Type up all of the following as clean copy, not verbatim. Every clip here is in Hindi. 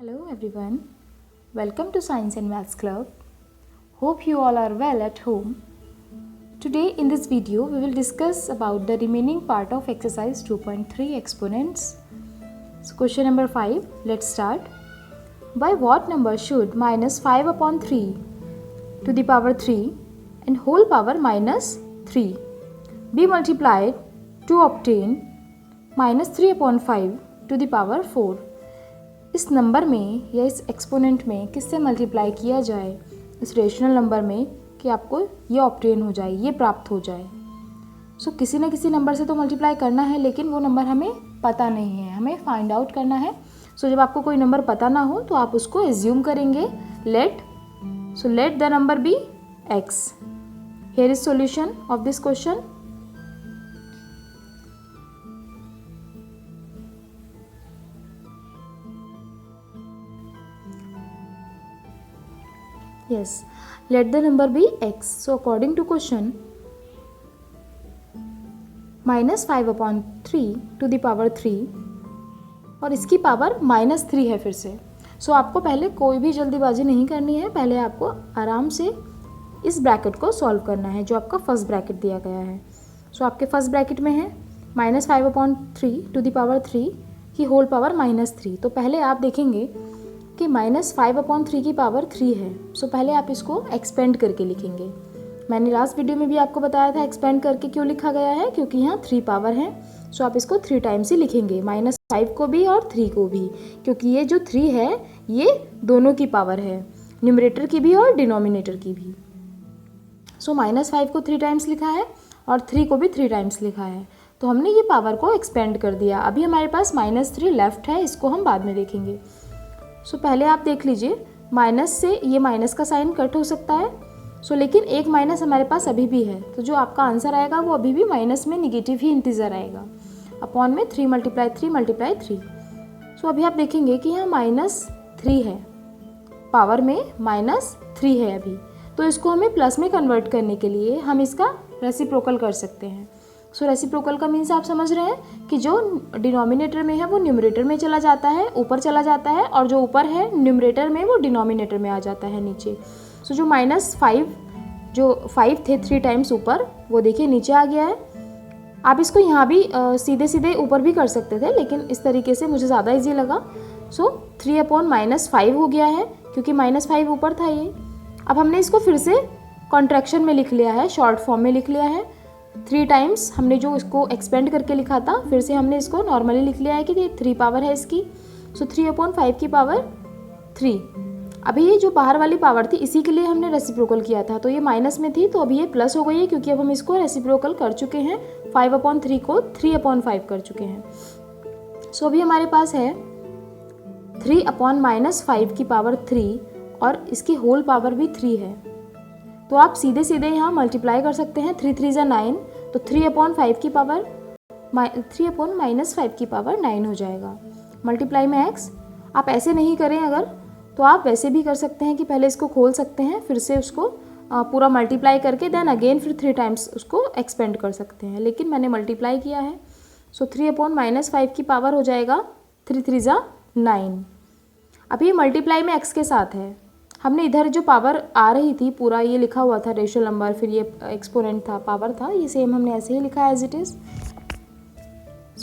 Hello everyone, welcome to Science and Maths Club. Hope you all are well at home. Today in this video we will discuss about the remaining part of exercise 2.3 exponents. So question number 5, let's start. By what number should minus 5 upon 3 to the power 3 and whole power minus 3 be multiplied to obtain minus 3 upon 5 to the power 4? इस नंबर में या इस एक्सपोनेंट में किससे मल्टीप्लाई किया जाए इस रेशनल नंबर में कि आपको ये ऑब्टेन हो जाए, ये प्राप्त हो जाए। सो किसी न किसी नंबर से तो मल्टीप्लाई करना है, लेकिन वो नंबर हमें पता नहीं है, हमें फाइंड आउट करना है। सो जब आपको कोई नंबर पता ना हो तो आप उसको एज्यूम करेंगे let the number be x। Here is solution of this question. Yes, let the number be x. So according to question, minus 5 upon 3 to the power 3 और इसकी पावर माइनस 3 है फिर से। सो आपको पहले कोई भी जल्दीबाजी नहीं करनी है, पहले आपको आराम से इस ब्रैकेट को सॉल्व करना है जो आपका फर्स्ट ब्रैकेट दिया गया है। सो आपके फर्स्ट ब्रैकेट में है minus 5 upon 3 to the power 3 की होल पावर माइनस 3। तो पहले आप देखेंगे कि माइनस 5 अपॉन 3 की पावर 3 है। सो पहले आप इसको एक्सपेंड करके लिखेंगे। मैंने लास्ट वीडियो में भी आपको बताया था एक्सपेंड करके क्यों लिखा गया है, क्योंकि यहाँ 3 पावर है। सो आप इसको 3 टाइम्स ही लिखेंगे, माइनस 5 को भी और 3 को भी, क्योंकि ये जो 3 है ये दोनों की पावर है, न्यूमरेटर की भी और डिनोमिनेटर की भी। सो माइनस 5 को 3 टाइम्स लिखा है और 3 को भी 3 टाइम्स लिखा है। तो हमने ये पावर को एक्सपेंड कर दिया। अभी हमारे पास माइनस 3 लेफ्ट है, इसको हम बाद में देखेंगे। सो पहले आप देख लीजिए, माइनस से ये माइनस का साइन कट हो सकता है। लेकिन एक माइनस हमारे पास अभी भी है, तो जो आपका आंसर आएगा वो अभी भी माइनस में निगेटिव ही इंटीजर आएगा। अपॉन में 3 मल्टीप्लाई 3 मल्टीप्लाई 3। अभी आप देखेंगे कि यहाँ माइनस 3 है, पावर में माइनस 3 है अभी। तो इसको हमें प्लस में कन्वर्ट करने के लिए हम इसका रेसिप्रोकल कर सकते हैं। रेसिप्रोकल का मीन्स आप समझ रहे हैं कि जो डिनोमिनेटर में है वो न्यूमरेटर में चला जाता है, ऊपर चला जाता है, और जो ऊपर है न्यूमरेटर में वो डिनोमिनेटर में आ जाता है नीचे। जो माइनस 5 जो 5 थे 3 टाइम्स ऊपर, वो देखिए नीचे आ गया है। आप इसको यहाँ भी सीधे सीधे ऊपर भी कर सकते थे, लेकिन इस तरीके से मुझे ज़्यादा ईजी लगा। 3 अपॉन माइनस 5 हो गया है, क्योंकि माइनस 5 ऊपर था ये। अब हमने इसको फिर से कॉन्ट्रैक्शन में लिख लिया है, शॉर्ट फॉर्म में लिख लिया है। 3 टाइम्स हमने जो इसको एक्सपेंड करके लिखा था, फिर से हमने इसको नॉर्मली लिख लिया है कि ये 3 पावर है इसकी। 3 अपॉन 5 की पावर 3। अभी ये जो बाहर वाली पावर थी इसी के लिए हमने रेसिप्रोकल किया था, तो ये माइनस में थी, तो अभी ये प्लस हो गई है, क्योंकि अब हम इसको रेसिप्रोकल कर चुके हैं। 5 अपॉन 3 को 3 अपॉन 5 कर चुके हैं। अभी हमारे पास है 3 अपॉन माइनस 5 की पावर 3 और इसकी होल पावर भी 3 है। तो आप सीधे सीधे यहाँ मल्टीप्लाई कर सकते हैं। 3 3 ज़ा 9, तो 3 अपॉन 5 की पावर 3 अपॉन माइनस 5 की पावर 9 हो जाएगा। मल्टीप्लाई में x। आप ऐसे नहीं करें अगर, तो आप वैसे भी कर सकते हैं कि पहले इसको खोल सकते हैं, फिर से उसको पूरा मल्टीप्लाई करके देन अगेन फिर 3 टाइम्स उसको एक्सपेंड कर सकते हैं, लेकिन मैंने मल्टीप्लाई किया है। 3 अपॉन माइनस 5 की पावर हो जाएगा 3 3 ज़ा 9। अब ये मल्टीप्लाई में x के साथ है। हमने इधर जो पावर आ रही थी, पूरा ये लिखा हुआ था रेशनल नंबर, फिर ये एक्सपोनेंट था, पावर था, ये सेम हमने ऐसे ही लिखा है एज इट इज़।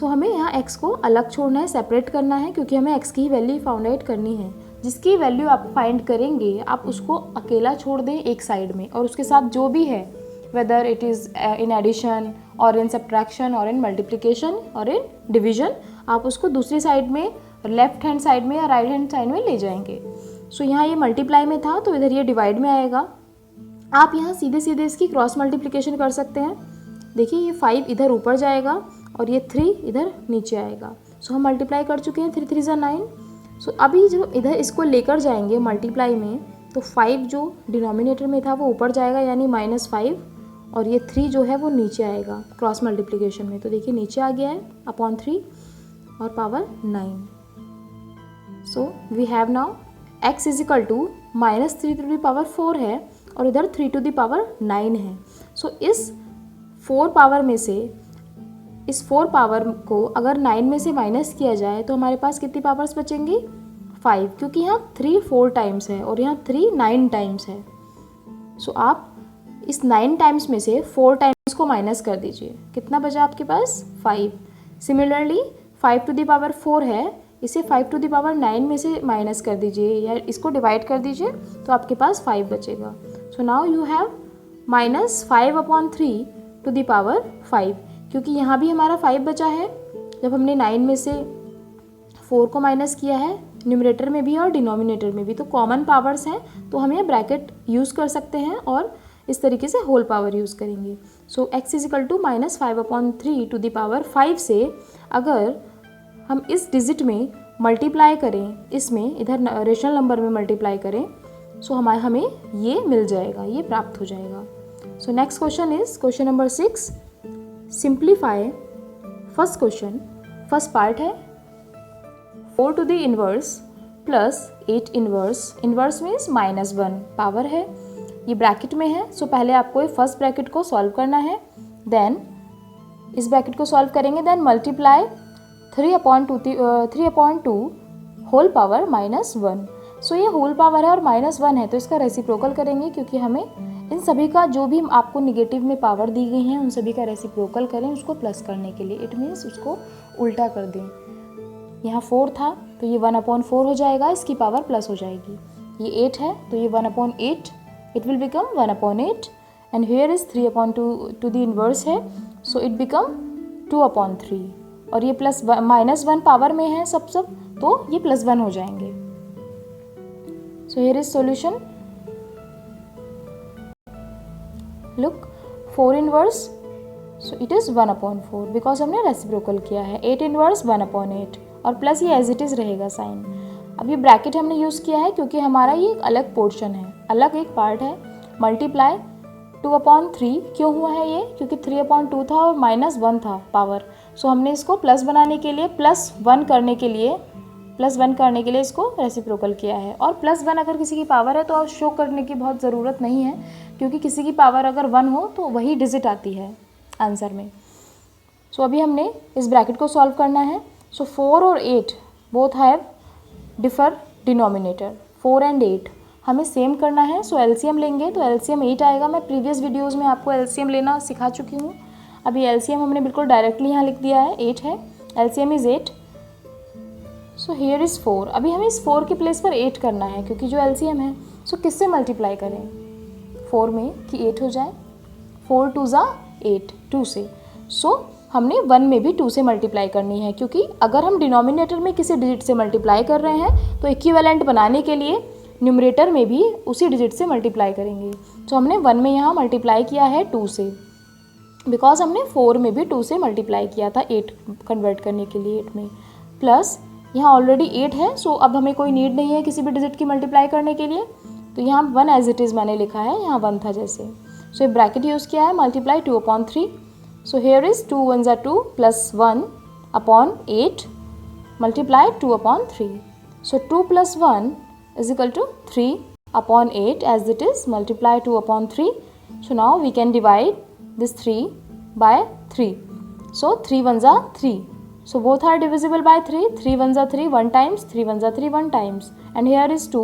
हमें यहाँ x को अलग छोड़ना है, सेपरेट करना है, क्योंकि हमें x की वैल्यू फाउंड आउट करनी है। जिसकी वैल्यू आप फाइंड करेंगे, आप उसको अकेला छोड़ दें एक साइड में, और उसके साथ जो भी है, whether it is in addition और इन सब्ट्रैक्शन और इन मल्टीप्लिकेशन और इन डिविजन, आप उसको दूसरी साइड में, लेफ्ट हैंड साइड में या राइट हैंड साइड में ले जाएंगे। यहाँ ये मल्टीप्लाई में था, तो इधर ये डिवाइड में आएगा। आप यहाँ सीधे सीधे इसकी क्रॉस मल्टीप्लिकेशन कर सकते हैं। देखिए ये 5 इधर ऊपर जाएगा और ये 3 इधर नीचे आएगा। हम मल्टीप्लाई कर चुके हैं। 3 3 ज़ा 9। अभी जो इधर इसको लेकर जाएंगे मल्टीप्लाई में, तो 5 जो डिनोमिनेटर में था वो ऊपर जाएगा, यानी -5, और ये 3 जो है वो नीचे आएगा क्रॉस मल्टीप्लिकेशन में। तो देखिए नीचे आ गया है अपॉन 3 और power 9। We have now x is equal to -3 to the power 4 है, और इधर 3 टू द पावर 9 है। इस 4 पावर में से, इस 4 पावर को अगर 9 में से माइनस किया जाए तो हमारे पास कितनी पावर्स बचेंगी? 5, क्योंकि यहाँ 3 4 टाइम्स है और यहाँ 3 9 टाइम्स है। सो आप इस 9 टाइम्स में से 4 टाइम्स को माइनस कर दीजिए, कितना बचा आपके पास 5। सिमिलरली 5 टू द पावर 4 है, इसे 5 टू द पावर 9 में से माइनस कर दीजिए या इसको डिवाइड कर दीजिए तो आपके पास 5 बचेगा। So now you have -5/3 to the power 5, क्योंकि यहाँ भी हमारा 5 बचा है जब हमने 9 में से 4 को माइनस किया है, न्यूमरेटर में भी और डिनोमिनेटर में भी, तो कॉमन पावर्स हैं तो हम ये ब्रैकेट यूज़ कर सकते हैं और इस तरीके से होल पावर यूज़ करेंगे। So x is equal to -5/3 to the power 5 से अगर हम इस डिजिट में मल्टीप्लाई करें, इसमें इधर रेशनल नंबर में मल्टीप्लाई करें, सो हमें ये मिल जाएगा, ये प्राप्त हो जाएगा। So next question is question number 6, simplify first question. First part है 4 to the inverse plus 8 inverse, inverse means -1 power है, ये ब्रैकेट में है। सो पहले आपको ये फर्स्ट ब्रैकेट को सॉल्व करना है, देन इस ब्रैकेट को सॉल्व करेंगे, देन मल्टीप्लाई 3/2 होल पावर -1। सो ये होल पावर है और -1 है तो इसका रेसिप्रोकल करेंगे, क्योंकि हमें इन सभी का जो भी आपको निगेटिव में पावर दी गई हैं उन सभी का रेसिप्रोकल करें उसको प्लस करने के लिए। इट मीन्स उसको उल्टा कर दें, यहाँ 4 था तो ये 1/4 हो जाएगा, इसकी पावर प्लस हो जाएगी। ये 8 है तो ये 1/8, it will become 1/8 and here is 3/2 to the inverse है, सो इट बिकम 2/3 और ये -1 पावर में है सब तो ये +1 हो जाएंगे। सो here is solution, look 4 inverse, so it is 1/4 because हमने रेसिप्रोकल किया है। 8 इनवर्स 1/8 और प्लस ये एज इट इज़ रहेगा साइन। अब ये ब्रैकेट हमने यूज़ किया है क्योंकि हमारा ये एक अलग पोर्शन है, अलग एक पार्ट है। मल्टीप्लाई 2/3 क्यों हुआ है ये, क्योंकि 3/2 था और -1 था पावर। सो हमने इसको प्लस बनाने के लिए +1 करने के लिए इसको रेसिप्रोकल किया है। और +1 अगर किसी की पावर है तो शो करने की बहुत ज़रूरत नहीं है, क्योंकि किसी की पावर अगर 1 हो तो वही डिजिट आती है आंसर में। सो अभी हमने इस ब्रैकेट को सॉल्व करना है। सो 4 और 8 both have differ denominator, 4 and 8 हमें सेम करना है। सो एलसीएम लेंगे तो एलसीएम 8 आएगा। मैं प्रीवियस वीडियोस में आपको एलसीएम लेना सिखा चुकी हूँ। अभी एलसीएम हमने बिल्कुल डायरेक्टली यहाँ लिख दिया है, 8 है, LCM is 8। So here is 4। अभी हमें इस 4 के प्लेस पर 8 करना है क्योंकि जो एलसीएम है। सो किससे मल्टीप्लाई करें 4 में कि 8 हो जाए, 4 2 ज़ा 8, 2 से। सो हमने 1 में भी 2 से मल्टीप्लाई करनी है, क्योंकि अगर हम डिनोमिनेटर में किसी डिजिट से मल्टीप्लाई कर रहे हैं तो इक्विवेलेंट बनाने के लिए न्यूमरेटर में भी उसी डिजिट से मल्टीप्लाई करेंगे। तो हमने 1 में यहाँ मल्टीप्लाई किया है 2 से, बिकॉज हमने 4 में भी 2 से मल्टीप्लाई किया था 8 कन्वर्ट करने के लिए 8 में। प्लस यहाँ ऑलरेडी 8 है, सो अब हमें कोई नीड नहीं है किसी भी डिजिट की मल्टीप्लाई करने के लिए, तो यहाँ 1 एज इट इज़ मैंने लिखा है, यहाँ 1 था जैसे। सो ये ब्रैकेट यूज़ किया है, मल्टीप्लाई 2/3। सो हेयर इज़ 2 1 ज़ा 2 plus 1/8 multiply 2/3। So 2 + 1 is equal to 3/8 as it is, multiply 2/3. So now we can divide this 3 by 3. So 3 1 ज़ा 3. So both are divisible by 3. 3 1 ज़ा 3 1 times, 3 1 ज़ा 3 1 times. And here is 2.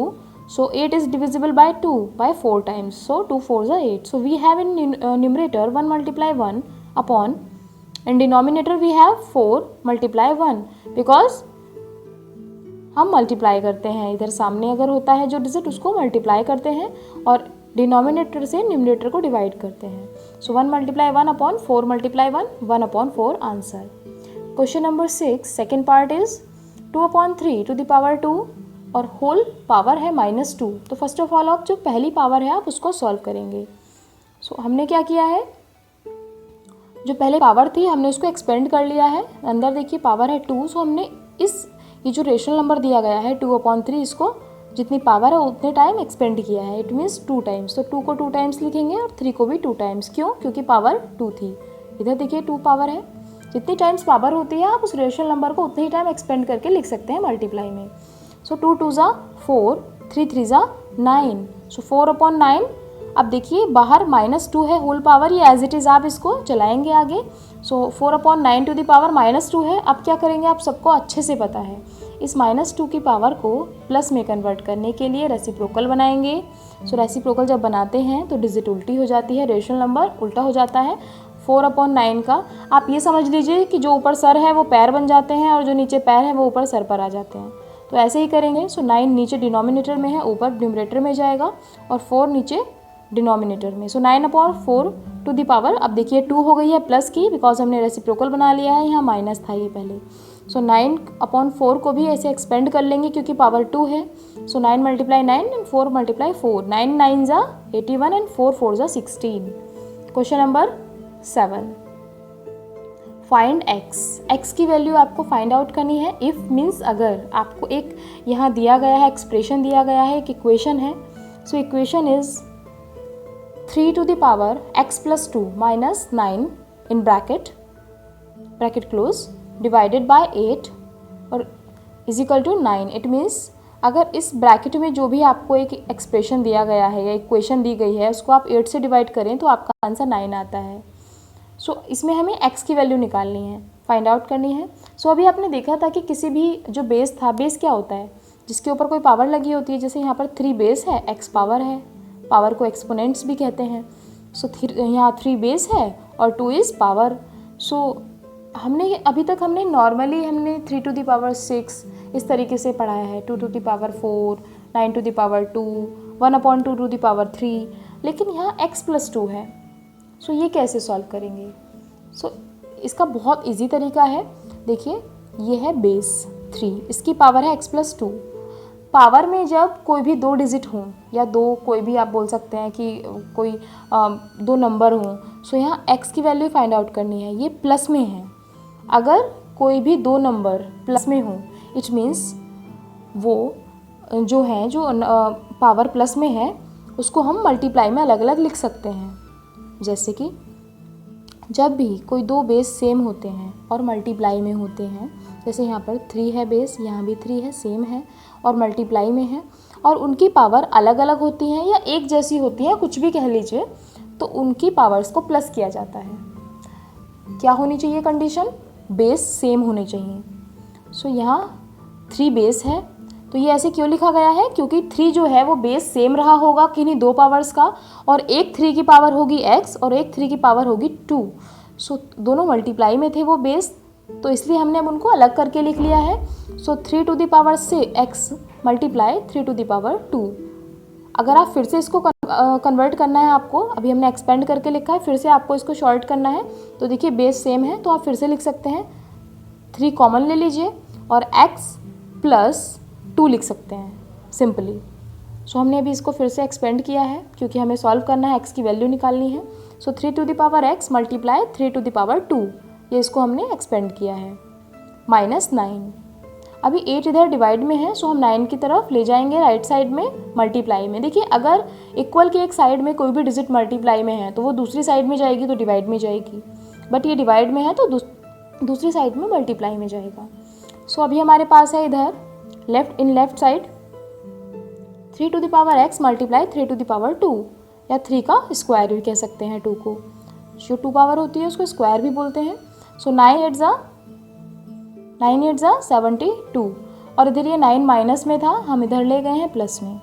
So 8 is divisible by 2 by 4 times. So 2 4 ज़ा 8. So we have in numerator 1 multiply 1 upon, in denominator we have 4 multiply 1, because हम मल्टीप्लाई करते हैं, इधर सामने अगर होता है जो डिजिट उसको मल्टीप्लाई करते हैं और डिनोमिनेटर से न्यूमरेटर को डिवाइड करते हैं। So 1 multiply 1 upon 4 multiply 1, 1/4 answer. Question number 6 second part is 2/3 to the power 2 और होल पावर है -2। तो फर्स्ट ऑफ ऑल आप जो पहली पावर है आप उसको सॉल्व करेंगे। सो हमने क्या किया है, जो पहले पावर थी हमने उसको एक्सपेंड कर लिया है। अंदर देखिए पावर है 2, सो हमने ये जो रेशनल नंबर दिया गया है 2/3, इसको जितनी पावर है उतने टाइम एक्सपेंड किया है। It means 2 times. तो 2 को 2 टाइम्स लिखेंगे और 3 को भी 2 टाइम्स। क्यों, क्योंकि पावर 2 थी। इधर देखिए 2 पावर है, जितनी टाइम्स पावर होती है आप उस रेशनल नंबर को उतनी ही टाइम एक्सपेंड करके लिख सकते हैं मल्टीप्लाई में। सो 2 2 ज़ा 4, 3 3 ज़ा 9। सो 4/9। अब देखिए बाहर -2 है होल पावर, ये एज इट इज़ आप इसको चलाएंगे आगे। सो 4/9 टू द पावर -2 है। अब क्या करेंगे आप सबको अच्छे से पता है, इस -2 की पावर को प्लस में कन्वर्ट करने के लिए रेसिप्रोकल बनाएंगे। सो रेसिप्रोकल जब बनाते हैं तो डिजिट उल्टी हो जाती है, रेशनल नंबर उल्टा हो जाता है। 4/9 का आप ये समझ लीजिए कि जो ऊपर सर है वो पैर बन जाते हैं और जो नीचे पैर है वो ऊपर सर पर आ जाते हैं। तो ऐसे ही करेंगे। सो 9 नीचे डिनोमिनेटर में है, ऊपर न्यूमरेटर में जाएगा और 4 नीचे डिनोमिनेटर में। सो 9/4 टू द पावर, अब देखिए 2 हो गई है प्लस की, बिकॉज हमने रेसिप्रोकल बना लिया है, यहाँ माइनस था ये पहले। सो 9/4 को भी ऐसे एक्सपेंड कर लेंगे क्योंकि पावर 2 है। सो 9 × 9 एंड 4 × 4, 9 9 ज़ा 81 एंड 4 4 ज़ा 16। क्वेश्चन नंबर 7, फाइंड x की वैल्यू आपको फाइंड आउट करनी है। इफ़ मीन्स अगर आपको एक यहाँ दिया गया है, एक्सप्रेशन दिया गया है, एक इक्वेशन है। So equation is 3 to the power x + 2 - 9 in bracket close divided by 8 और is equal to 9। It means अगर इस ब्रैकेट में जो भी आपको एक एक्सप्रेशन दिया गया है या इक्वेशन दी गई है उसको आप 8 से डिवाइड करें तो आपका आंसर 9 आता है। सो इसमें हमें x की वैल्यू निकालनी है, फाइंड आउट करनी है। सो अभी आपने देखा था कि किसी भी जो बेस था, बेस क्या होता है जिसके ऊपर कोई पावर लगी होती है। जैसे यहाँ पर 3 बेस है, x पावर है, पावर को एक्सपोनेंट्स भी कहते हैं। सो यहाँ 3 बेस है और 2 इज़ पावर। सो हमने अभी तक नॉर्मली 3 टू द पावर 6 इस तरीके से पढ़ाया है, 2 to the power 4, 9 to the power 2, 1/2 to the power 3, लेकिन यहाँ x + 2 है। सो ये कैसे सॉल्व करेंगे? सो इसका बहुत इजी तरीका है। देखिए ये है बेस 3, इसकी पावर है x + 2। पावर में जब कोई भी 2 डिजिट हों या कोई भी आप बोल सकते हैं कि कोई 2 नंबर हों, सो यहाँ x की वैल्यू फाइंड आउट करनी है। ये प्लस में है, अगर कोई भी 2 नंबर प्लस में हों इट मीन्स वो जो पावर प्लस में है उसको हम मल्टीप्लाई में अलग अलग लिख सकते हैं। जैसे कि जब भी कोई 2 बेस सेम होते हैं और मल्टीप्लाई में होते हैं, जैसे यहाँ पर 3 है बेस, यहाँ भी 3 है, सेम है और मल्टीप्लाई में है, और उनकी पावर अलग अलग होती हैं या एक जैसी होती हैं, कुछ भी कह लीजिए, तो उनकी पावर्स को प्लस किया जाता है। क्या होनी चाहिए कंडीशन? बेस सेम होने चाहिए। सो यहाँ 3 बेस है, तो ये ऐसे क्यों लिखा गया है? क्योंकि 3 जो है वो बेस सेम रहा होगा किन्हीं 2 पावर्स का, और एक 3 की पावर होगी x और एक 3 की पावर होगी 2। सो दोनों मल्टीप्लाई में थे वो बेस, तो इसलिए हमने अब उनको अलग करके लिख लिया है। सो 3 टू द पावर से x multiply 3 to the power 2। अगर आप फिर से इसको कन्वर्ट करना है आपको, अभी हमने एक्सपेंड करके लिखा है, फिर से आपको इसको शॉर्ट करना है, तो देखिए बेस सेम है तो आप फिर से लिख सकते हैं, 3 कॉमन ले लीजिए और x + 2 लिख सकते हैं सिंपली। सो हमने अभी इसको फिर से एक्सपेंड किया है क्योंकि हमें सॉल्व करना है, x की वैल्यू निकालनी है। So 3 to the power x multiply 3 to the power 2, ये इसको हमने एक्सपेंड किया है, -9। अभी 8 इधर डिवाइड में है, सो हम 9 की तरफ ले जाएंगे राइट साइड में मल्टीप्लाई में। देखिए अगर इक्वल के एक साइड में कोई भी डिजिट मल्टीप्लाई में है तो वो दूसरी साइड में जाएगी तो डिवाइड में जाएगी, बट ये डिवाइड में है तो दूसरी साइड में मल्टीप्लाई में जाएगा। सो अभी हमारे पास है इधर left side 3 to the power x multiply 3 to the power 2, या 3 का स्क्वायर भी कह सकते हैं 2 को, जो 2 पावर होती है उसको स्क्वायर भी बोलते हैं। सो 9 8 ज़ा 72, और इधर ये 9 माइनस में था, हम इधर ले गए हैं प्लस में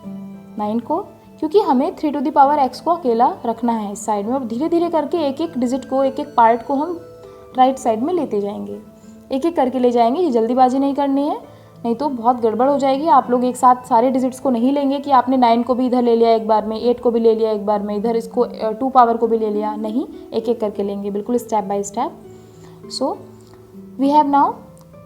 9 को, क्योंकि हमें 3 टू द पावर x को अकेला रखना है इस साइड में। अब धीरे धीरे करके एक एक डिजिट को, एक एक पार्ट को हम राइट साइड में लेते जाएंगे, एक एक करके ले जाएंगे। ये जल्दीबाजी नहीं करनी है, नहीं तो बहुत गड़बड़ हो जाएगी। आप लोग एक साथ सारे डिजिट्स को नहीं लेंगे कि आपने 9 को भी इधर ले लिया एक बार में, 8 को भी ले लिया एक बार में, इधर इसको 2 पावर को भी ले लिया, नहीं, एक एक करके लेंगे, बिल्कुल step by step. So we have now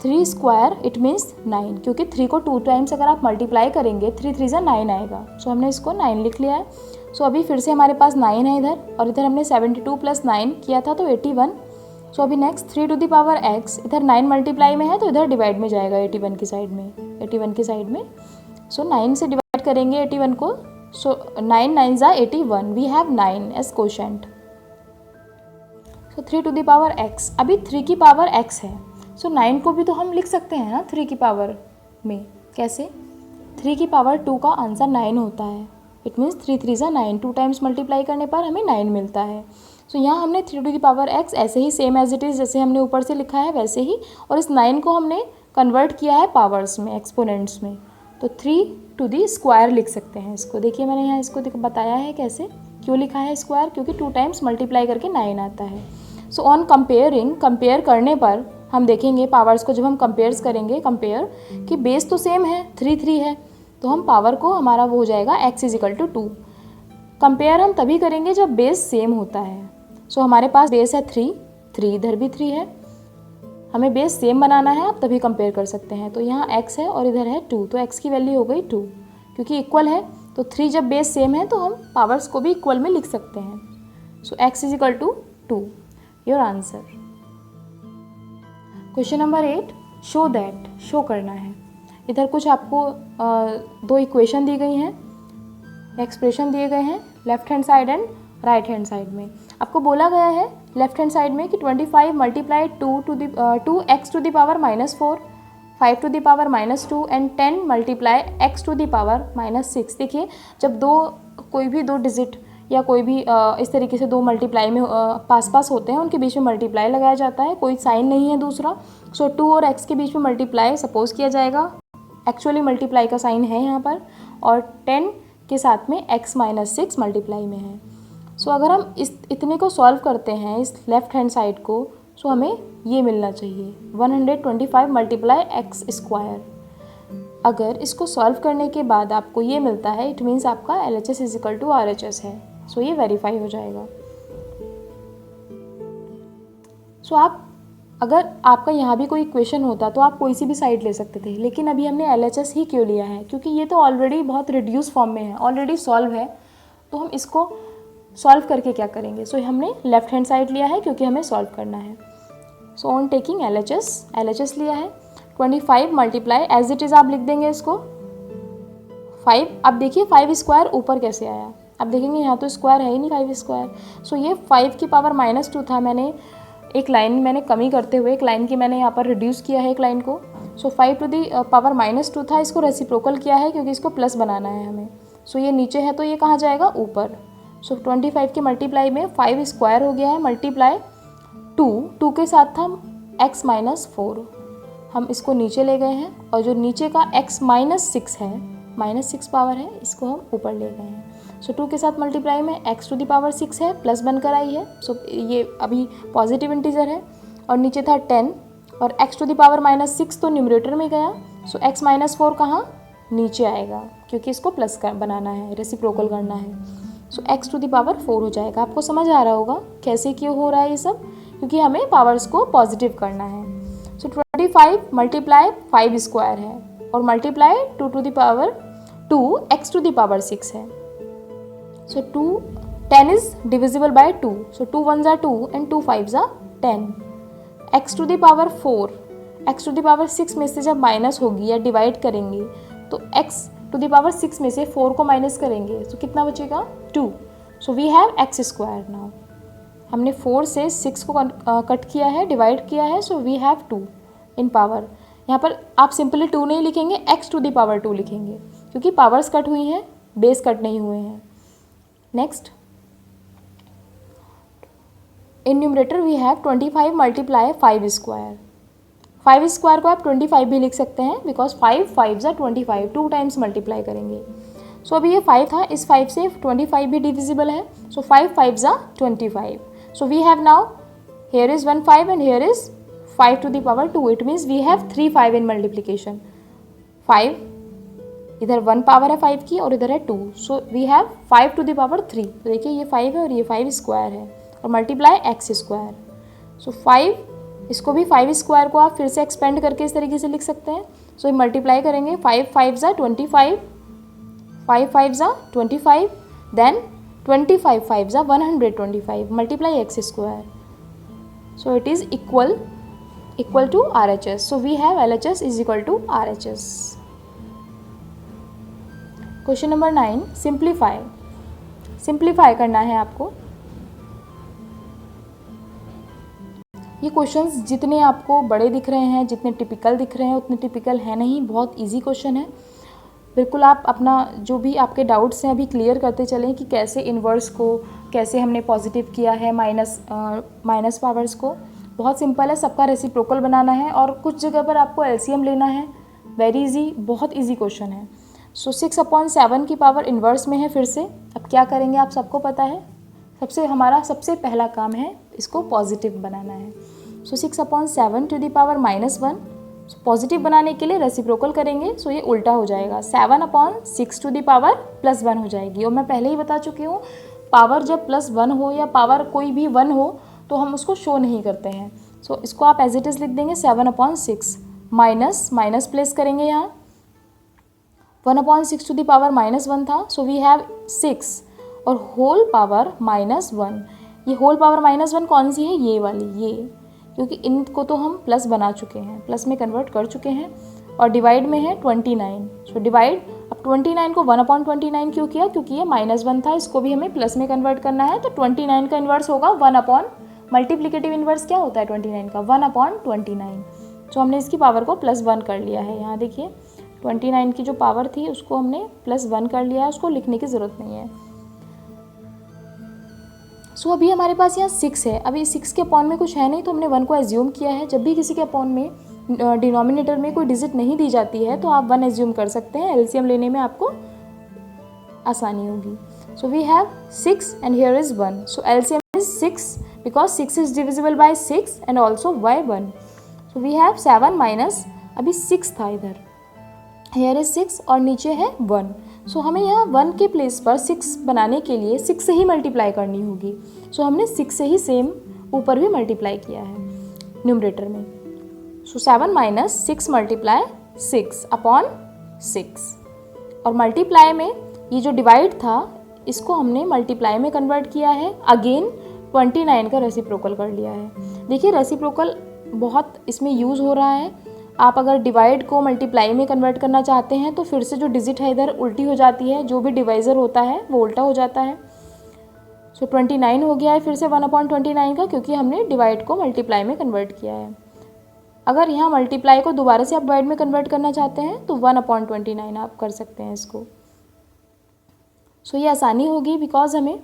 3 square it means 9, क्योंकि 3 को 2 टाइम्स अगर आप मल्टीप्लाई करेंगे 3 3 ज़ा 9 आएगा। सो हमने इसको 9 लिख लिया है। सो अभी फिर से हमारे पास 9 है इधर, और इधर हमने 72 + 9 किया था तो 81। सो अभी next 3 to the power x, इधर 9 मल्टीप्लाई में है तो इधर डिवाइड में जाएगा 81 की साइड में, सो 9 से डिवाइड करेंगे 81 को। सो 9 9 ज़ा 81, we have 9 as quotient. So 3 to the power x, अभी 3 की पावर x है, सो 9 को भी तो हम लिख सकते हैं ना 3 की पावर में। कैसे? 3 की पावर 2 का आंसर 9 होता है, इट मीन्स 3 3 ज़ा 9, 2 टाइम्स मल्टीप्लाई करने पर हमें 9 मिलता है। सो यहाँ हमने 3 टू द पावर x ऐसे ही सेम एज इट इज़ जैसे हमने ऊपर से लिखा है वैसे ही, और इस 9 को हमने कन्वर्ट किया है पावर्स में, एक्सपोनेंट्स में, तो 3 टू दी स्क्वायर लिख सकते हैं इसको। देखिए मैंने यहाँ इसको बताया है कैसे, क्यों लिखा है स्क्वायर, क्योंकि 2 टाइम्स मल्टीप्लाई करके 9 आता है। सो ऑन कंपेयरिंग, कंपेयर करने पर हम देखेंगे पावर्स को, जब हम कंपेयर्स करेंगे, कंपेयर कि बेस तो सेम है, 3 3 है, तो हम पावर को हमारा वो हो जाएगा x इजिकल टू 2। कंपेयर हम तभी करेंगे जब बेस सेम होता है। सो हमारे पास बेस है 3, 3 इधर भी 3 है, हमें बेस सेम बनाना है, आप तभी कंपेयर कर सकते हैं। तो यहाँ x है और इधर है 2, तो x की वैल्यू हो गई 2, क्योंकि इक्वल है, तो 3 जब बेस सेम है तो हम पावर्स को भी इक्वल में लिख सकते हैं। So x is equal to 2, your answer. Question number 8, show that, show करना है। इधर कुछ आपको 2 इक्वेशन दी गई हैं, एक्सप्रेशन दिए गए हैं, left hand side and right hand side में। आपको बोला गया है लेफ्ट हैंड साइड में कि 25 multiply 2x to the power -4, 5 to the power -2 एंड 10 multiply x to the power -6। देखिए जब कोई भी 2 डिजिट या कोई भी इस तरीके से 2 मल्टीप्लाई में पास पास होते हैं, उनके बीच में मल्टीप्लाई लगाया जाता है, कोई साइन नहीं है दूसरा। सो 2 और x के बीच में मल्टीप्लाई सपोज किया जाएगा, एक्चुअली मल्टीप्लाई का साइन है यहाँ पर, और 10 के साथ में x -6 मल्टीप्लाई में है। सो अगर हम इतने को सॉल्व करते हैं, इस लेफ्ट हैंड साइड को, सो हमें ये मिलना चाहिए 125 मल्टीप्लाई x स्क्वायर। अगर इसको सॉल्व करने के बाद आपको ये मिलता है, इट मीन्स आपका LHS इजिकल टू RHS है। सो ये वेरीफाई हो जाएगा। सो अगर आपका यहाँ भी कोई इक्वेशन होता तो आप कोई सी भी साइड ले सकते थे, लेकिन अभी हमने LHS ही क्यों लिया है, क्योंकि ये तो ऑलरेडी बहुत रिड्यूस फॉर्म में है, ऑलरेडी सॉल्व है, तो हम इसको सॉल्व करके क्या करेंगे। सो हमने लेफ्ट हैंड साइड लिया है क्योंकि हमें सॉल्व करना है। सो ऑन टेकिंग LHS लिया है, 25 मल्टीप्लाई एज इट इज़ आप लिख देंगे इसको 5। अब देखिए 5 स्क्वायर ऊपर कैसे आया, अब देखेंगे यहाँ तो स्क्वायर है ही नहीं 5 स्क्वायर। सो ये 5 की पावर -2 था, मैंने एक लाइन मैंने कमी करते हुए एक लाइन की मैंने यहाँ पर रिड्यूस किया है एक लाइन को। सो 5 टू दी पावर -2 था, इसको रेसिप्रोकल किया है क्योंकि इसको प्लस बनाना है हमें। सो ये नीचे है तो ये कहाँ जाएगा, ऊपर। सो 25 के मल्टीप्लाई में 5 स्क्वायर हो गया है, मल्टीप्लाई 2 के साथ था x -4, हम इसको नीचे ले गए हैं, और जो नीचे का x -6 है, -6 पावर है, इसको हम ऊपर ले गए हैं। सो 2 के साथ मल्टीप्लाई में x टू द पावर 6 है, प्लस बनकर आई है। सो ये अभी पॉजिटिव इंटीजर है, और नीचे था 10 और x टू द पावर -6 तो न्यूमरेटर में गया। सो x -4 कहाँ, नीचे आएगा, क्योंकि इसको प्लस बनाना है, रेसिप्रोकल करना है। सो x टू द पावर 4 हो जाएगा। आपको समझ आ रहा होगा कैसे क्यों हो रहा है ये सब, क्योंकि हमें पावर्स को पॉजिटिव करना है। सो 25 मल्टीप्लाई 5 स्क्वायर है, और multiply 2 to the power 2 x to the power 6 है। So 10 is divisible by 2, so 2 1s are 2 and 2 5s are 10। x to the power 4, x to the power 6 में से जब माइनस होगी या डिवाइड करेंगे तो x टू द पावर 6 में से 4 को माइनस करेंगे तो कितना बचेगा, 2। So we have x square now. हमने 4 से 6 को कट किया है, डिवाइड किया है, so we have 2 in power. यहाँ पर आप सिंपली 2 नहीं लिखेंगे, x टू द पावर 2 लिखेंगे, क्योंकि पावर्स कट हुई हैं, बेस कट नहीं हुए हैं। Next, in numerator we have 25 multiply 5 square. 5 square को आप 25 भी लिख सकते हैं, because 5 5s are 25, 2 times multiply करेंगे। सो अभी ये 5 था, इस 5 से 25 भी डिविजिबल है, so 5 5s are 25। So we have now, here is 1 5 and here is 5 to the power 2, it means we have 3 5 in multiplication। 5 इधर 1 पावर है 5 की और इधर है 2, so we have 5 to the power 3। तो देखिए ये 5 है और ये 5 स्क्वायर है, और मल्टीप्लाई x स्क्वायर। सो 5, इसको भी 5 स्क्वायर को आप फिर से एक्सपेंड करके इस तरीके से लिख सकते हैं। सो मल्टीप्लाई करेंगे, 5 5s are 25, 5 5s are 25, then 25 5s are 125, multiply x square. So it is equal to RHS। So we have LHS is equal to RHS। Question number 9, simplify करना है आपको। ये क्वेश्चंस जितने आपको बड़े दिख रहे हैं, जितने टिपिकल दिख रहे हैं, उतने टिपिकल है नहीं, बहुत इजी क्वेश्चन है। बिल्कुल आप अपना जो भी आपके डाउट्स हैं अभी क्लियर करते चलें कि कैसे इन्वर्स को कैसे हमने पॉजिटिव किया है, माइनस पावर्स को। बहुत सिंपल है, सबका रेसिप्रोकल बनाना है और कुछ जगह पर आपको एलसीएम लेना है। वेरी इजी, बहुत इजी क्वेश्चन है। सो 6/7 की पावर इन्वर्स में है फिर से। अब क्या करेंगे आप सबको पता है, हमारा सबसे पहला काम है इसको पॉजिटिव बनाना है। सो 6/7 टू द पावर -1, पॉजिटिव बनाने के लिए रेसिप्रोकल करेंगे, सो ये उल्टा हो जाएगा, 7/6 टू द पावर +1 हो जाएगी। और मैं पहले ही बता चुकी हूँ, पावर जब +1 हो या पावर कोई भी 1 हो तो हम उसको शो नहीं करते हैं। सो इसको आप एज इट इज़ लिख देंगे 7/6, माइनस माइनस प्लेस करेंगे यहाँ, 1/6 टू द पावर -1 था, सो वी हैव 6 और होल पावर -1। ये होल पावर -1 कौन सी है, ये वाली, ये, क्योंकि इनको तो हम प्लस बना चुके हैं, प्लस में कन्वर्ट कर चुके हैं। और डिवाइड में है 29, सो डिवाइड, अब 29 को 1/29 क्यों किया, क्योंकि ये -1 था, इसको भी हमें प्लस में कन्वर्ट करना है, तो 29 का इन्वर्स होगा 1/, मल्टीप्लिकेटिव इन्वर्स क्या होता है 29 का, 1/29। तो हमने इसकी पावर को +1 कर लिया है। यहाँ देखिए 29 की जो पावर थी उसको हमने +1 कर लिया है, उसको लिखने की ज़रूरत नहीं है। सो अभी हमारे पास यहाँ 6 है, अभी 6 के अपॉन में कुछ है नहीं तो हमने 1 को एज्यूम किया है। जब भी किसी के अपॉन में डिनोमिनेटर में कोई डिजिट नहीं दी जाती है तो आप 1 एज्यूम कर सकते हैं, एलसीएम लेने में आपको आसानी होगी। So we have 6 and here is 1, so LCM is 6 because 6 is divisible by 6 and also by 1। So we have 7 minus, अभी 6 था इधर, हियर इज 6 और नीचे है 1। सो हमें यहाँ 1 के प्लेस पर 6 बनाने के लिए 6 से ही मल्टीप्लाई करनी होगी। सो हमने 6 से ही सेम ऊपर भी मल्टीप्लाई किया है न्यूमरेटर में। सो 7 माइनस 6 मल्टीप्लाई 6/6, और मल्टीप्लाई में ये जो डिवाइड था इसको हमने मल्टीप्लाई में कन्वर्ट किया है, अगेन 29 का रेसिप्रोकल कर लिया है। देखिए रेसिप्रोकल बहुत इसमें यूज़ हो रहा है। आप अगर डिवाइड को मल्टीप्लाई में कन्वर्ट करना चाहते हैं तो फिर से जो डिजिट है इधर उल्टी हो जाती है, जो भी डिवाइज़र होता है वो उल्टा हो जाता है। सो 29 हो गया है फिर से 1/29 का, क्योंकि हमने डिवाइड को मल्टीप्लाई में कन्वर्ट किया है। अगर यहाँ मल्टीप्लाई को दोबारा से आप डिवाइड में कन्वर्ट करना चाहते हैं तो 1/29 आप कर सकते हैं इसको। सो ये आसानी होगी बिकॉज हमें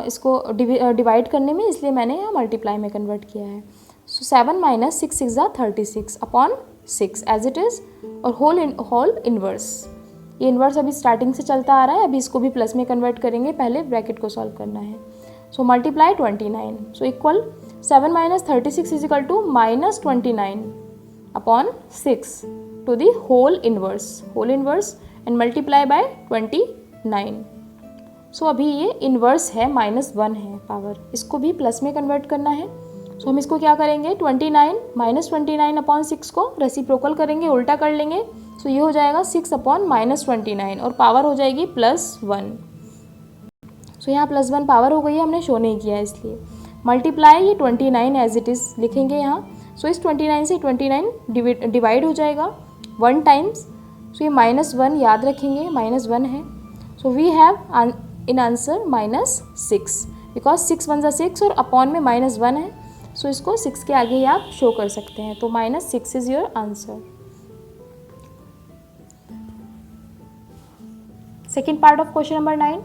इसको डिवाइड करने में, इसलिए मैंने यहाँ मल्टीप्लाई में कन्वर्ट किया है। सो 7 माइनस 6 6 36/6 एज इट इज़, और होल इन्वर्स, ये इन्वर्स अभी स्टार्टिंग से चलता आ रहा है, अभी इसको भी प्लस में कन्वर्ट करेंगे, पहले ब्रैकेट को सॉल्व करना है। So multiply 29, so equal 7 minus 36 is equal to -29/6 to the whole inverse and multiply by 29। So अभी ये इन्वर्स है, -1 है पावर, इसको भी प्लस में कन्वर्ट करना है। सो हम इसको क्या करेंगे, 29 -29/6 को रेसिप्रोकल करेंगे, उल्टा कर लेंगे। सो ये हो जाएगा 6/-29 और पावर हो जाएगी +1। सो यहाँ +1 पावर हो गई है, हमने शो नहीं किया है इसलिए। मल्टीप्लाई ये 29 एज इट इज़ लिखेंगे यहाँ। सो इस 29 से 29 डिवाइड हो जाएगा 1 टाइम्स। सो ये -1 याद रखेंगे, -1 है। So we have in answer -6 because 6 1 6 और अपॉन में -1 है। सो इसको 6 के आगे ही आप शो कर सकते हैं, तो -6 is your answer. Second part of question number 9,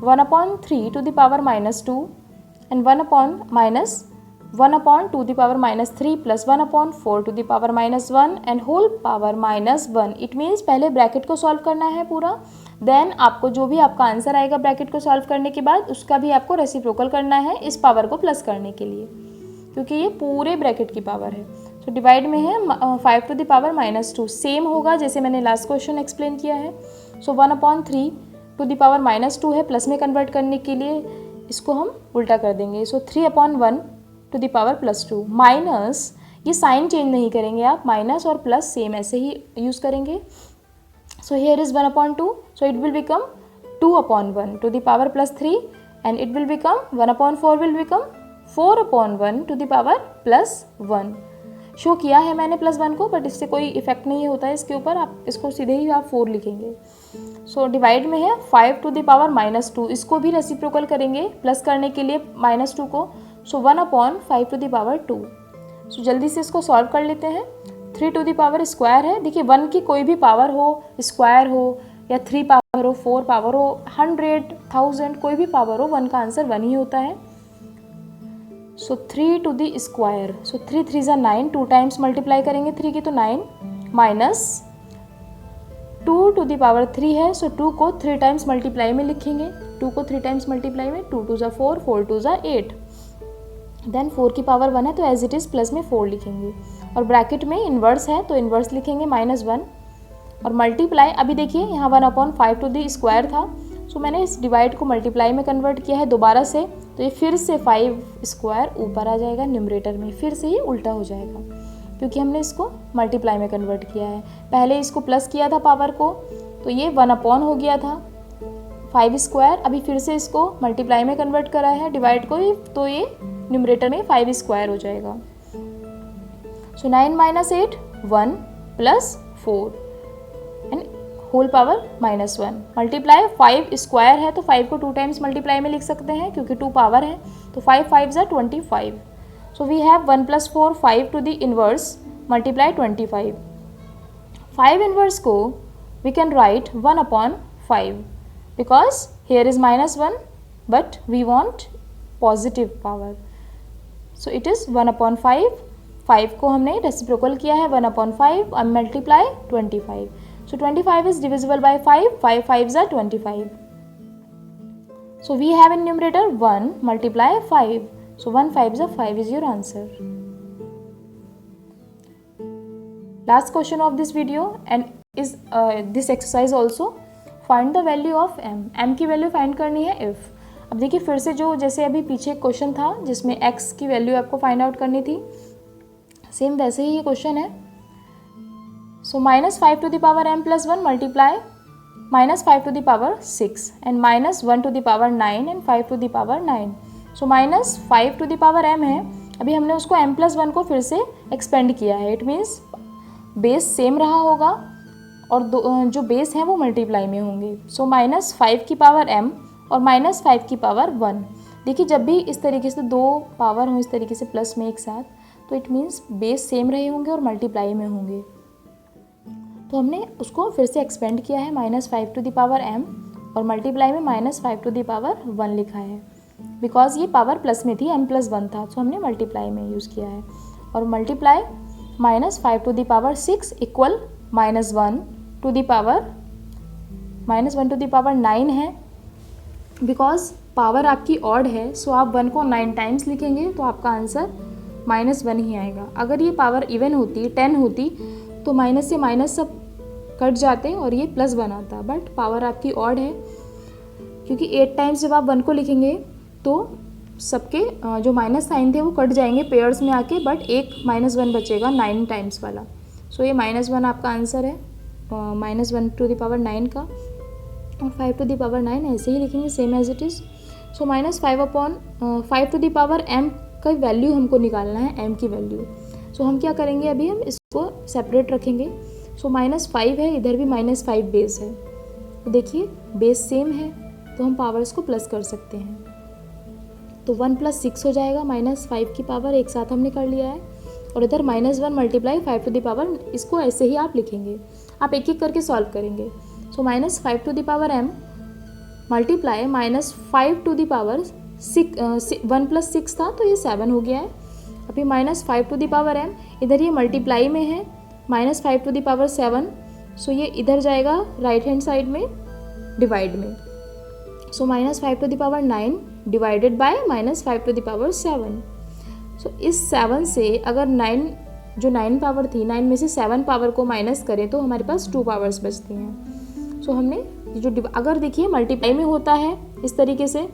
1/3 to the power -2 and 1/2 to the power -3 plus 1/4 to the power -1 and whole power -1। It means पहले ब्रैकेट को सॉल्व करना है पूरा, देन आपको जो भी आपका आंसर आएगा ब्रैकेट को सॉल्व करने के बाद उसका भी आपको रेसिप्रोकल करना है इस पावर को प्लस करने के लिए, क्योंकि ये पूरे ब्रैकेट की पावर है। तो डिवाइड में है 5 टू द पावर -2, सेम होगा जैसे मैंने लास्ट क्वेश्चन एक्सप्लेन किया है। सो 1/3 टू द पावर -2 है, प्लस में कन्वर्ट करने के लिए इसको हम उल्टा कर देंगे। सो 3/1 टू द पावर +2 माइनस, ये साइन चेंज नहीं करेंगे आप, माइनस और प्लस सेम ऐसे ही यूज़ करेंगे। So here is 1/2, so it will become 2/1 to the power +3 and it will become 1/4 will become 4/1 to the power +1। Show किया है मैंने +1 को, बट इससे कोई इफेक्ट नहीं होता है इसके ऊपर, आप इसको सीधे ही आप 4 लिखेंगे। सो डिवाइड में है 5 टू द पावर -2, इसको भी रेसिप्रोकल करेंगे प्लस करने के लिए -2 को। सो 1/5 टू द पावर 2। सो जल्दी से इसको सॉल्व कर लेते हैं। 3 टू द पावर स्क्वायर है, देखिए 1 की कोई भी पावर हो, स्क्वायर हो या 3 पावर हो, 4 पावर हो, 100, 1000 कोई भी पावर हो, 1 का आंसर 1 ही होता है। सो 3 टू द स्क्वायर, सो 3 3 ज़ा 9, 2 टाइम्स मल्टीप्लाई करेंगे 3 की तो 9 माइनस 2 टू द पावर 3 है, सो 2 को 3 टाइम्स मल्टीप्लाई में लिखेंगे, 2 को 3 टाइम्स मल्टीप्लाई में 2 2 ज़ा 4, 4 2 ज़ा 8, देन 4 की पावर 1 है तो एज इट इज़ प्लस में 4 लिखेंगे, और ब्रैकेट में इन्वर्स है तो इन्वर्स लिखेंगे -1, और मल्टीप्लाई अभी देखिए यहाँ 1/5 टू द स्क्वायर था, सो मैंने इस डिवाइड को मल्टीप्लाई में कन्वर्ट किया है दोबारा से, तो ये फिर से 5 स्क्वायर ऊपर आ जाएगा न्यूमरेटर में, फिर से ये उल्टा हो जाएगा क्योंकि हमने इसको मल्टीप्लाई में कन्वर्ट किया है। पहले इसको प्लस किया था पावर को, तो ये 1 हो गया था 5 स्क्वायर, अभी फिर से इसको मल्टीप्लाई में कन्वर्ट करा है डिवाइड को, तो ये न्यूमरेटर में 5 स्क्वायर हो जाएगा। So 9 - 8 1 + 4 and whole power -1, multiply 5 square है तो 5 को 2 टाइम्स मल्टीप्लाई में लिख सकते हैं क्योंकि 2 पावर है, तो 5 5 ज़ा 25, so we have 1 + 4 5 to the inverse multiply 25, 5 inverse को we can write 1/5 because here is -1 but we want positive power, so it is 1/5, 5 को हमने रेसिप्रोकल किया है 1/5 और multiply 25, so 25 is divisible by 5, 5 5s are 25, so we have in numerator 1 multiply 5, so 1 5s are 5 is your answer. Last question of this video and is this exercise also, find the value of m की वैल्यू फाइंड करनी है if, अब देखिए फिर से जो जैसे अभी पीछे एक क्वेश्चन था जिसमें x की वैल्यू आपको फाइंड आउट करनी थी, सेम वैसे ही ये क्वेश्चन है। So -5 to the power m plus 1 multiply -5 to the power 6 and -1 to the power 9 and 5 to the power 9. So -5 to the power m है, अभी हमने उसको m plus 1 को फिर से एक्सपेंड किया है, इट मीन्स बेस सेम रहा होगा और जो बेस हैं वो मल्टीप्लाई में होंगे। सो -5 की पावर m और -5 की पावर 1, देखिए जब भी इस तरीके से दो पावर हों इस तरीके से प्लस में एक साथ, तो इट मीन्स बेस सेम रहे होंगे और मल्टीप्लाई में होंगे, तो हमने उसको फिर से एक्सपेंड किया है -5 टू द पावर m और मल्टीप्लाई में -5 टू द पावर 1 लिखा है, बिकॉज ये पावर प्लस में थी m + 1 था, तो हमने मल्टीप्लाई में यूज़ किया है, और multiply -5 to the power 6 equal -1 to the power 9 है, बिकॉज पावर आपकी ऑड है, सो आप 1 को 9 टाइम्स लिखेंगे तो आपका आंसर -1 ही आएगा। अगर ये पावर इवन होती 10 होती तो माइनस से माइनस सब कट जाते और ये +1 आता, बट पावर आपकी ऑड है क्योंकि 8 टाइम्स जब आप 1 को लिखेंगे तो सबके जो माइनस साइन थे वो कट जाएंगे पेयर्स में आके, बट एक -1 बचेगा 9 टाइम्स वाला, सो ये -1 आपका आंसर है, -1 टू द पावर 9 का, और 5 टू द पावर 9 ऐसे ही लिखेंगे same as it is. So -5 to the power m का वैल्यू हमको निकालना है, m की वैल्यू, सो हम क्या करेंगे अभी हम इसको सेपरेट रखेंगे। सो -5 है, इधर भी -5 बेस है, तो देखिए बेस सेम है तो हम पावर्स को प्लस कर सकते हैं, तो 1 + 6 हो जाएगा, -5 की पावर एक साथ हमने कर लिया है, और इधर -1 मल्टीप्लाई 5 टू द पावर, इसको ऐसे ही आप लिखेंगे, आप एक एक करके सॉल्व करेंगे। So -5 to the power m multiply -5 to the power 1 + 6 था तो ये 7 हो गया है, अभी -5 टू द पावर m, इधर ये मल्टीप्लाई में है -5 टू द पावर 7, सो ये इधर जाएगा राइट हैंड साइड में डिवाइड में, so -5 to the power 9 divided by -5 to the power 7, so इस 7 से अगर 9 जो 9 पावर थी 9 में से 7 पावर को माइनस करें तो हमारे पास 2 पावर्स बचती हैं। सो हमने जो अगर देखिए मल्टीप्लाई में होता है इस तरीके से,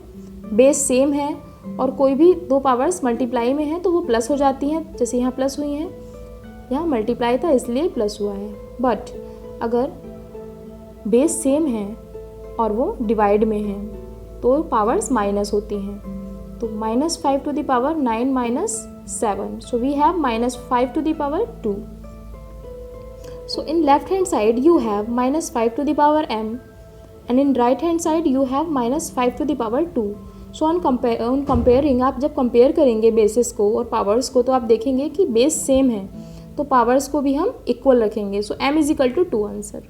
बेस सेम है और कोई भी 2 पावर्स मल्टीप्लाई में है तो वो प्लस हो जाती हैं, जैसे यहाँ प्लस हुई हैं, यहाँ मल्टीप्लाई था इसलिए प्लस हुआ है, बट अगर बेस सेम है और वो डिवाइड में है तो पावर्स माइनस होती हैं, तो -5 to the power 9 - 7, so we have -5 to the power 2. So in left hand side you have -5 to the power m and in right hand side you have -5 to the power 2. So on comparing, आप जब कंपेयर करेंगे बेसिस को और पावर्स को तो आप देखेंगे कि बेस सेम है तो पावर्स को भी हम इक्वल रखेंगे, सो m = 2 आंसर।